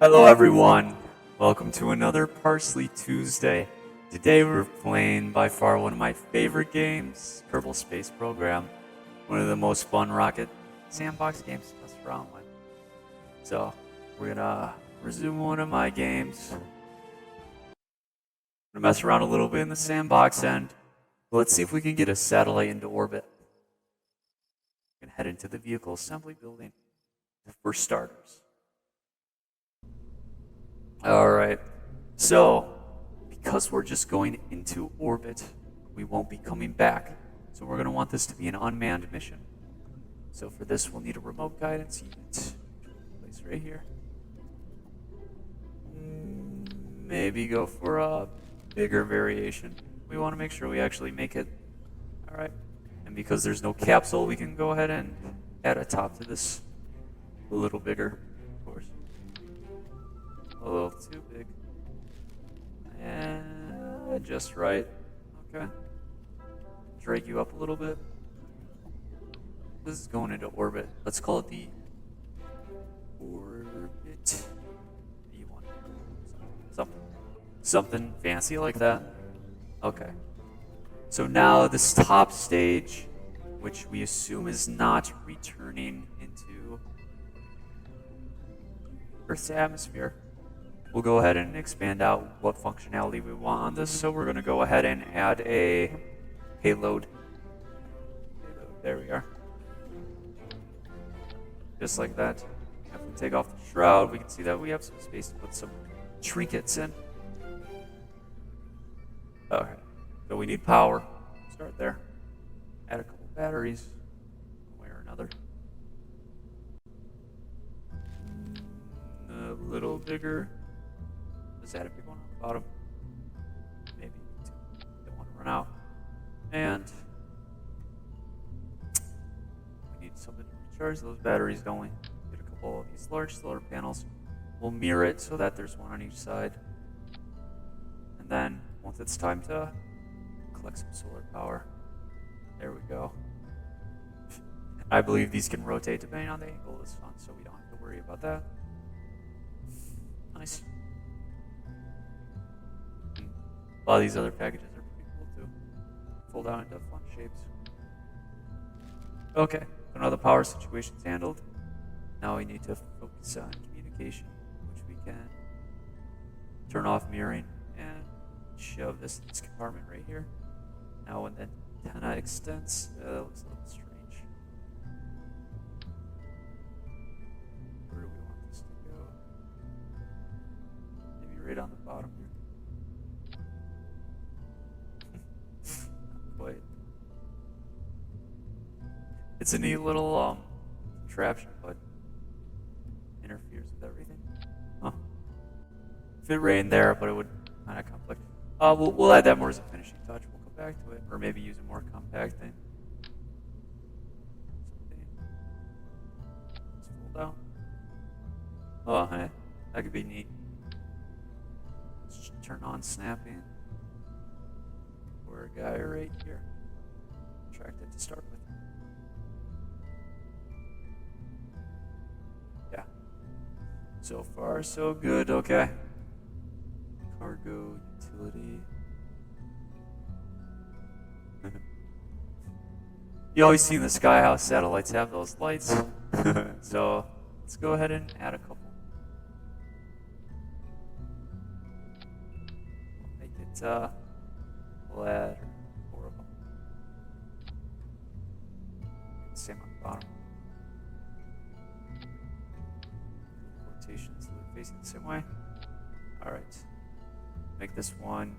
Hello everyone, welcome to another Parsley Tuesday. Today we're playing by far one of my favorite games, Kerbal Space Program. One of the most fun rocket sandbox games to mess around with. So, we're gonna resume one of my games. I'm gonna mess around a little bit in the sandbox and let's see if we can get a satellite into orbit. We can head into the vehicle assembly building for starters. Alright, so because we're just going into orbit, we won't be coming back. So we're going to want this to be an unmanned mission. So for this, we'll need a remote guidance unit. Place right here. Maybe go for a bigger variation. We want to make sure we actually make it. Alright, and because there's no capsule, we can go ahead and add a top to this a little bigger, of course. A little too big. And just right. Okay. Drag you up a little bit. This is going into orbit. Let's call it the orbit V1. Something fancy like that. Okay. So now this top stage, which we assume is not returning into Earth's atmosphere, we'll go ahead and expand out what functionality we want on this. So we're going to go ahead and add a payload. There we are. Just like that. If we take off the shroud, we can see that we have some space to put some trinkets in. Okay. So we need power. Start there. Add a couple batteries, one way or another. A little bigger. Is that a big one on the bottom? Maybe two. Don't want to run out. And we need something to recharge those batteries, don't we? Get a couple of these large solar panels. We'll mirror it so that there's one on each side. And then once it's time to collect some solar power, there we go. I believe these can rotate depending on the angle of the sun, so we don't have to worry about that. Nice. A lot of these other packages are pretty cool too. Fold out into fun shapes. Okay, so now the power situation's handled. Now we need to focus on communication, which we can turn off mirroring and shove this in this compartment right here. Now when the antenna extends, that looks a little strange. Where do we want this to go? Maybe right on the bottom here. Quite. It's a neat little contraption, but interferes with everything. Huh. If it rained there, but it would kind of conflict. We'll add that more as a finishing touch. We'll come back to it, or maybe use a more compact thing. Let's fold out. Oh, hey, that could be neat. Let's turn on snapping. Or a guy right here. Tracked it to start with. Yeah. So far, so good. Okay. Cargo utility. You always see in the sky how satellites have those lights. So let's go ahead and add a couple. Make it we'll add 4 of them. Same on the bottom. Rotations facing the same way. Alright. Make this one.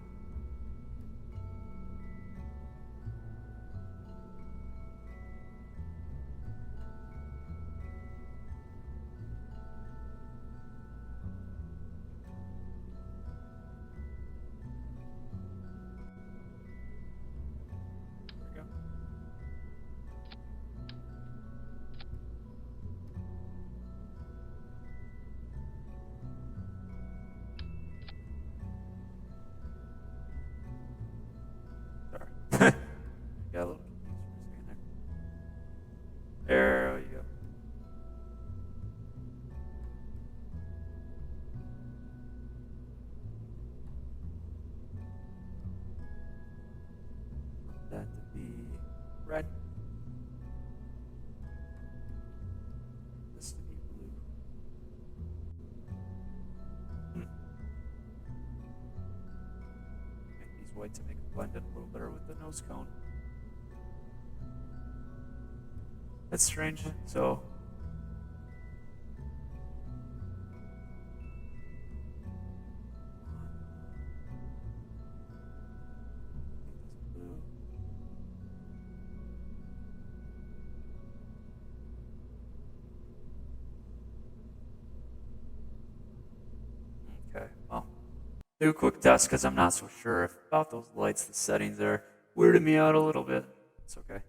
red. This to be blue. Make these white to make it blend in a little better with the nose cone. That's strange. So okay, well, do a quick test because I'm not so sure about those lights. The settings are weirding me out a little bit. It's okay.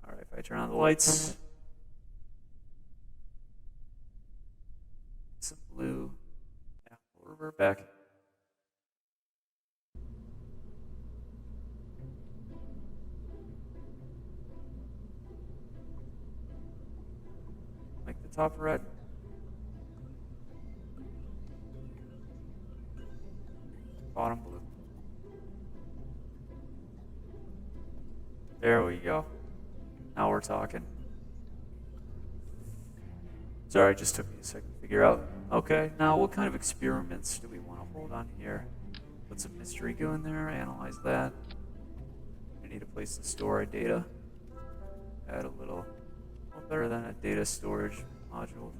All right, if I turn on the lights, some blue. Yeah, we'll revert back. Make the top red. Bottom blue. There we go. Now we're talking. Sorry, it just took me a second to figure out. Okay, now what kind of experiments do we want to hold on here? Put some mystery goo in there, analyze that. We need a place to store our data. Add a little better than a data storage module.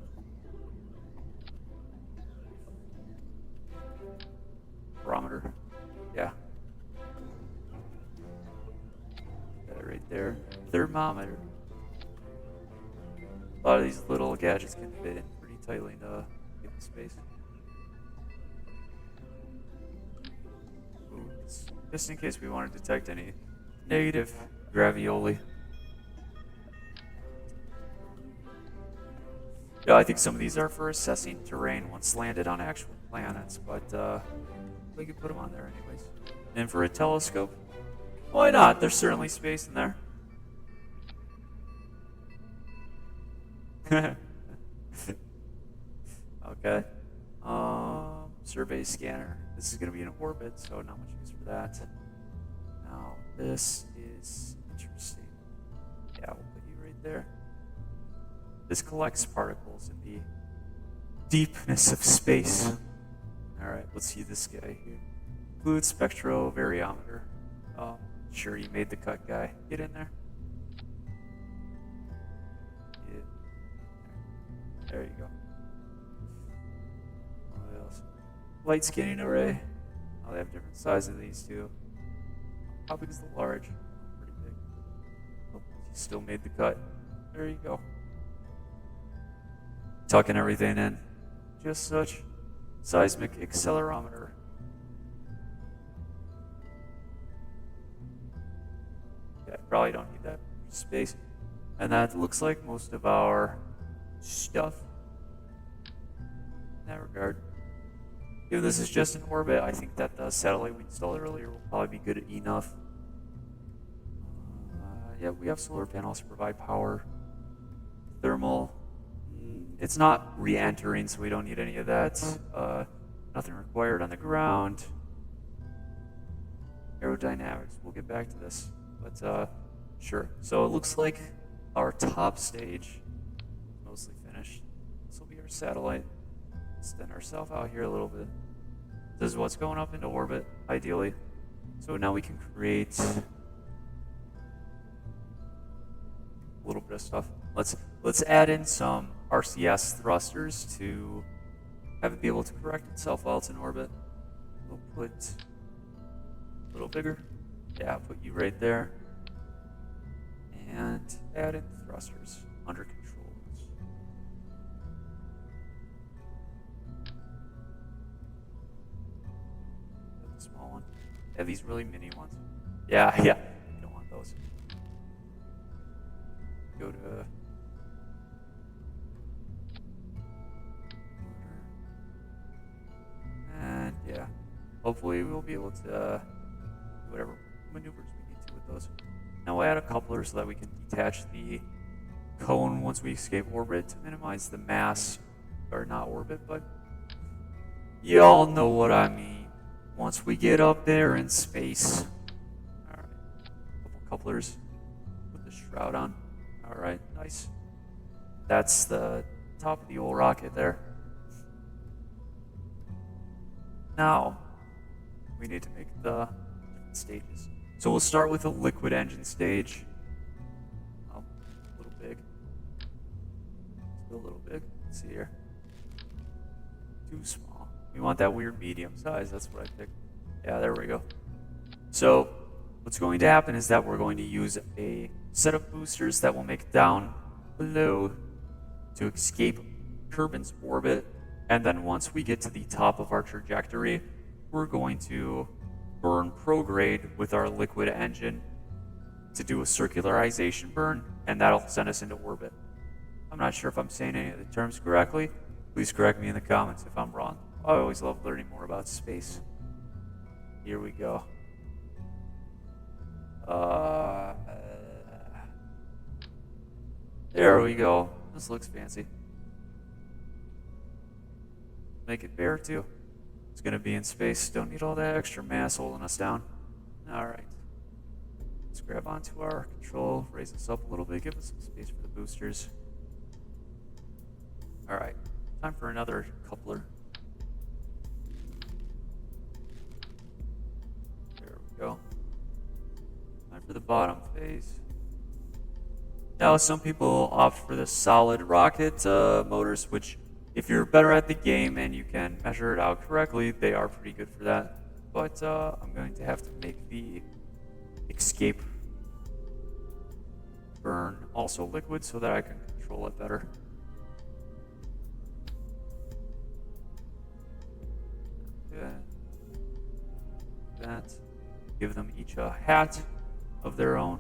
Barometer. Yeah. Got it right there. Thermometer. A lot of these little gadgets can fit in pretty tightly into given space. Ooh, just in case we want to detect any negative gravioli. Yeah, I think some of these are for assessing terrain once landed on actual planets, but we could put them on there anyways. And for a telescope, why not? There's certainly space in there. Okay. Survey scanner. This is going to be in orbit, so not much use for that. Now, this is interesting. Yeah, we'll put you right there. This collects particles in the deepness of space. Alright, let's see this guy here. Fluid spectrovariometer. Sure, you made the cut, guy. Get in there. Yeah. There you go. What else? Light scanning array. Oh, they have different sizes of these too. How big is the large? Pretty big. Oh, you still made the cut. There you go. Tucking everything in. Just such. Seismic accelerometer. Yeah, probably don't need that space. And that looks like most of our stuff in that regard. Given this is just in orbit, I think that the satellite we installed earlier will probably be good enough. Yeah, we have solar panels to provide power. Thermal. It's not re-entering, so we don't need any of that. Nothing required on the ground. Aerodynamics, we'll get back to this. But sure. So it looks like our top stage is mostly finished. This will be our satellite. Extend ourselves out here a little bit. This is what's going up into orbit, ideally. So now we can create a little bit of stuff. Let's add in some RCS thrusters to have it be able to correct itself while it's in orbit. We'll put a little bigger. Yeah, put you right there. And add in thrusters under control. The small one. Yeah, these really mini ones. Yeah, you don't want those. Go to and yeah, hopefully we'll be able to do whatever maneuvers we need to with those. Now we'll add a coupler so that we can detach the cone once we escape orbit to minimize the mass, or not orbit, but y'all know what I mean. Once we get up there in space. Alright, couple couplers with the shroud on. Alright, nice. That's the top of the old rocket there. Now, we need to make the different stages. So we'll start with a liquid engine stage. Oh, a little big. Still a little big. Let's see here. Too small. We want that weird medium size. That's what I picked. Yeah, there we go. So what's going to happen is that we're going to use a set of boosters that will make it down below to escape Kerbin's orbit. And then once we get to the top of our trajectory, we're going to burn prograde with our liquid engine to do a circularization burn, and that'll send us into orbit. I'm not sure if I'm saying any of the terms correctly. Please correct me in the comments if I'm wrong. I always love learning more about space. Here we go. There we go. This looks fancy. Make it bare too. It's gonna be in space. Don't need all that extra mass holding us down. Alright. Let's grab onto our control, raise this up a little bit, give us some space for the boosters. Alright. Time for another coupler. There we go. Time for the bottom phase. Now, some people opt for the solid rocket motors, which, if you're better at the game and you can measure it out correctly, they are pretty good for that. But I'm going to have to make the escape burn also liquid so that I can control it better. Yeah. That. Give them each a hat of their own.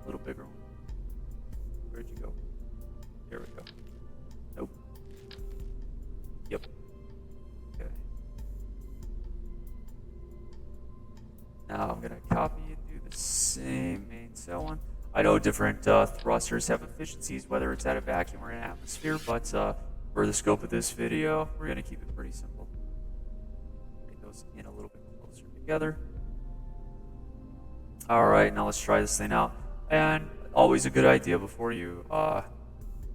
A little bigger one. Where'd you go? Here we go. Nope. Yep. Okay. Now I'm gonna copy and do the same main cell one. I know different thrusters have efficiencies, whether it's at a vacuum or an atmosphere, but for the scope of this video, we're gonna keep it pretty simple. Bring those in a little bit closer together. All right, now let's try this thing out. And always a good idea before you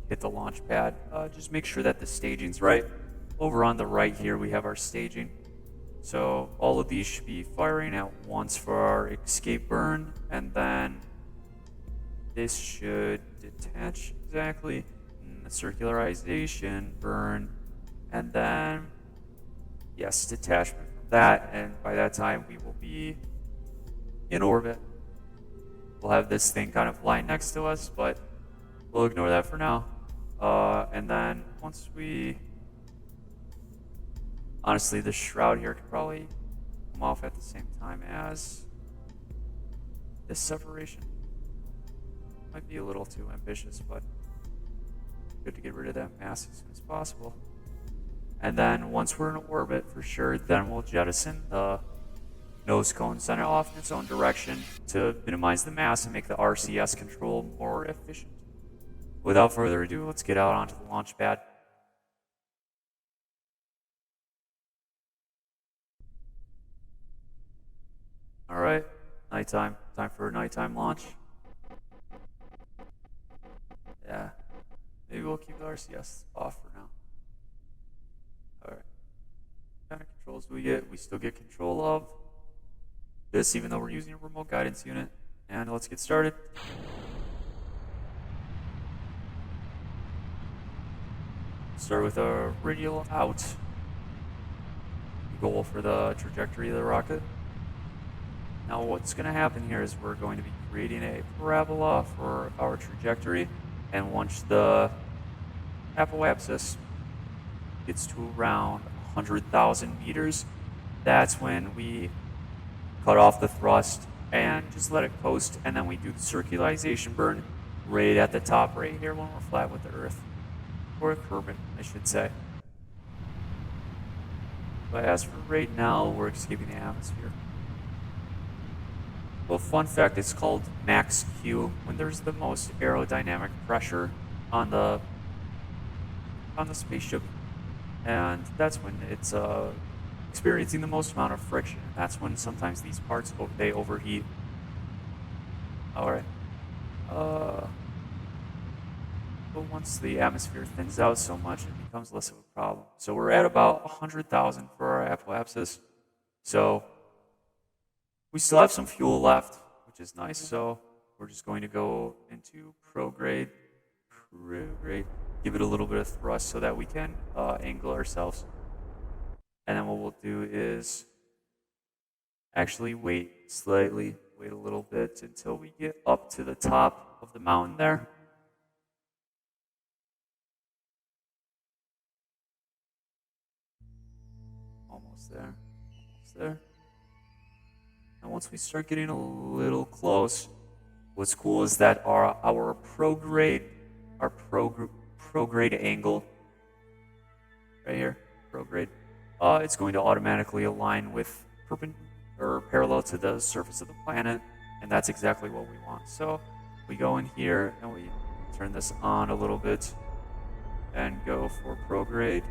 hit the launch pad, just make sure that the staging's right. Over on the right here, we have our staging. So all of these should be firing at once for our escape burn, and then this should detach exactly, and the circularization burn, and then, yes, detachment from that, and by that time we will be in orbit. We'll have this thing kind of flying next to us, but we'll ignore that for now. And then once we... Honestly, the shroud here could probably come off at the same time as this separation. Might be a little too ambitious, but good to get rid of that mass as soon as possible. And then once we're in orbit, for sure, then we'll jettison the nose cone, send it off in its own direction to minimize the mass and make the RCS control more efficient. Without further ado, let's get out onto the launch pad. Alright, nighttime. Time for a nighttime launch. Yeah, maybe we'll keep the RCS off for now. Alright. What kind of controls do we get? We still get control of this, even though we're using a remote guidance unit. And let's get started. Start with a radial out goal for the trajectory of the rocket. Now what's going to happen here is we're going to be creating a parabola for our trajectory, and once the apoapsis gets to around 100,000 meters, that's when we cut off the thrust and just let it coast, and then we do the circularization burn right at the top right here when we're flat with the Earth. Or Kerbin, I should say. But as for right now, we're escaping the atmosphere. Well, fun fact, it's called max Q when there's the most aerodynamic pressure on the spaceship, and that's when it's experiencing the most amount of friction. That's when sometimes these parts they overheat. All right. But once the atmosphere thins out so much, it becomes less of a problem. So we're at about 100,000 for our apoapsis. So we still have some fuel left, which is nice. So we're just going to go into prograde, give it a little bit of thrust so that we can angle ourselves. And then what we'll do is actually wait a little bit until we get up to the top of the mountain there. Almost there. And once we start getting a little close, what's cool is that our prograde angle, right here, prograde, it's going to automatically align with parallel to the surface of the planet, and that's exactly what we want. So we go in here and we turn this on a little bit and go for prograde.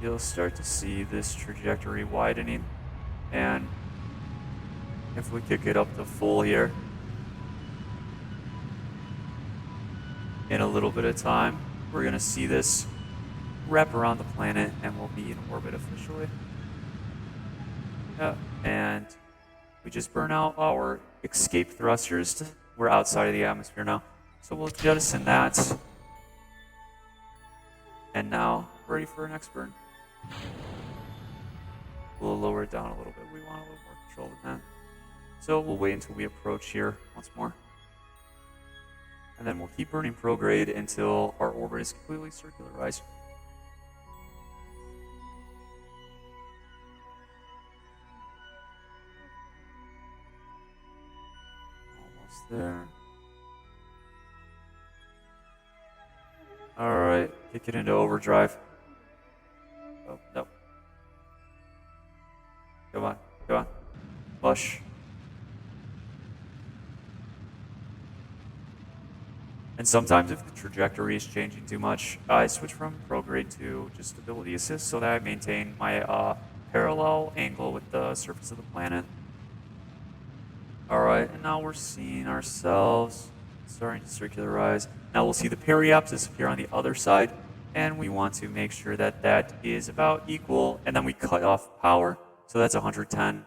You'll start to see this trajectory widening, and if we kick it up to full here, in a little bit of time, we're going to see this wrap around the planet and we'll be in orbit officially. Yeah, and we just burn out our escape thrusters. We're outside of the atmosphere now, so we'll jettison that. And now, ready for our next burn. We'll lower it down a little bit. We want a little more control than that. So we'll wait until we approach here once more. And then we'll keep burning prograde until our orbit is completely circularized. Almost there. Alright, kick it into overdrive. Oh, no. Come on. Push. And sometimes if the trajectory is changing too much, I switch from prograde to just stability assist so that I maintain my parallel angle with the surface of the planet. Alright, and now we're seeing ourselves starting to circularize. Now we'll see the periapsis appear on the other side, and we want to make sure that that is about equal, and then we cut off power. So that's 110,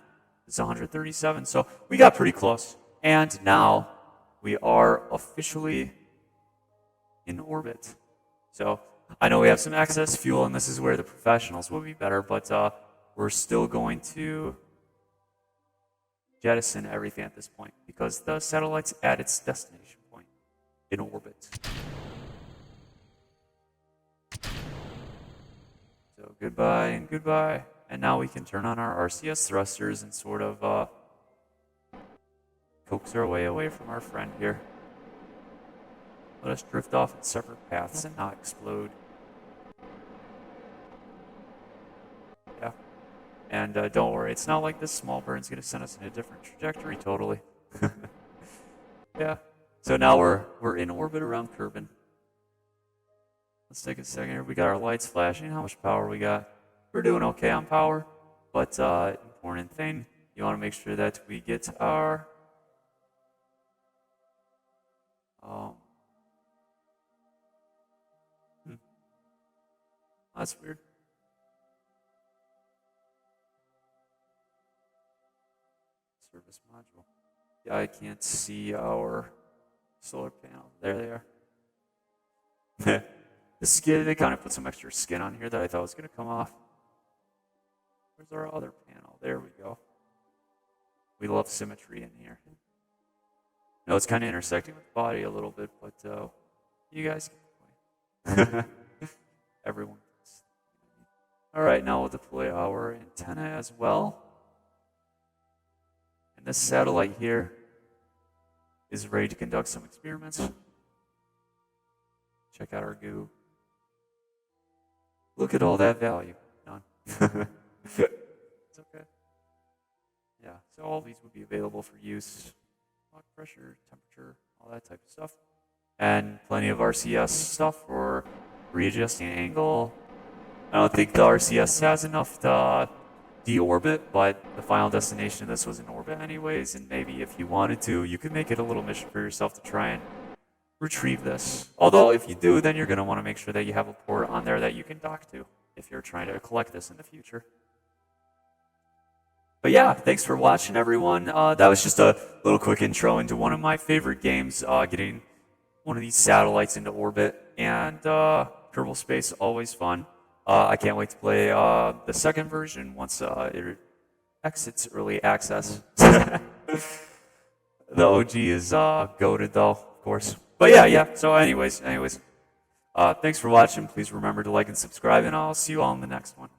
it's 137, so we got pretty close. And now we are officially in orbit. So I know we have some excess fuel, and this is where the professionals will be better, but we're still going to jettison everything at this point because the satellite's at its destination point in orbit. So goodbye and goodbye. And now we can turn on our RCS thrusters and sort of coax our way away from our friend here. Let us drift off in separate paths and not explode. Yeah. And don't worry, it's not like this small burn's going to send us in a different trajectory totally. Yeah. So now we're in orbit around Kerbin. Let's take a second here. We got our lights flashing. How much power we got? We're doing okay on power, but important thing, you want to make sure that we get our that's weird. Service module. Yeah, I can't see our solar panel. There they are. The skin, they kind of put some extra skin on here that I thought was going to come off. Where's our other panel? There we go. We love symmetry in here. No, it's kind of intersecting with the body a little bit, but you guys get the point. Everyone. All right, now we'll deploy our antenna as well. And this satellite here is ready to conduct some experiments. Check out our goo. Look at all that value. None. It's okay. Yeah, so all these would be available for use. Blood pressure, temperature, all that type of stuff. And plenty of RCS stuff for readjusting angle, I don't think the RCS has enough to deorbit, but the final destination of this was in orbit anyways, and maybe if you wanted to, you could make it a little mission for yourself to try and retrieve this. Although if you do, then you're going to want to make sure that you have a port on there that you can dock to if you're trying to collect this in the future. But yeah, thanks for watching, everyone. That was just a little quick intro into one of my favorite games, getting one of these satellites into orbit, and Kerbal Space, always fun. I can't wait to play the second version once it exits early access. The OG is goated though, of course. But yeah. So anyways, thanks for watching. Please remember to like and subscribe, and I'll see you all in the next one.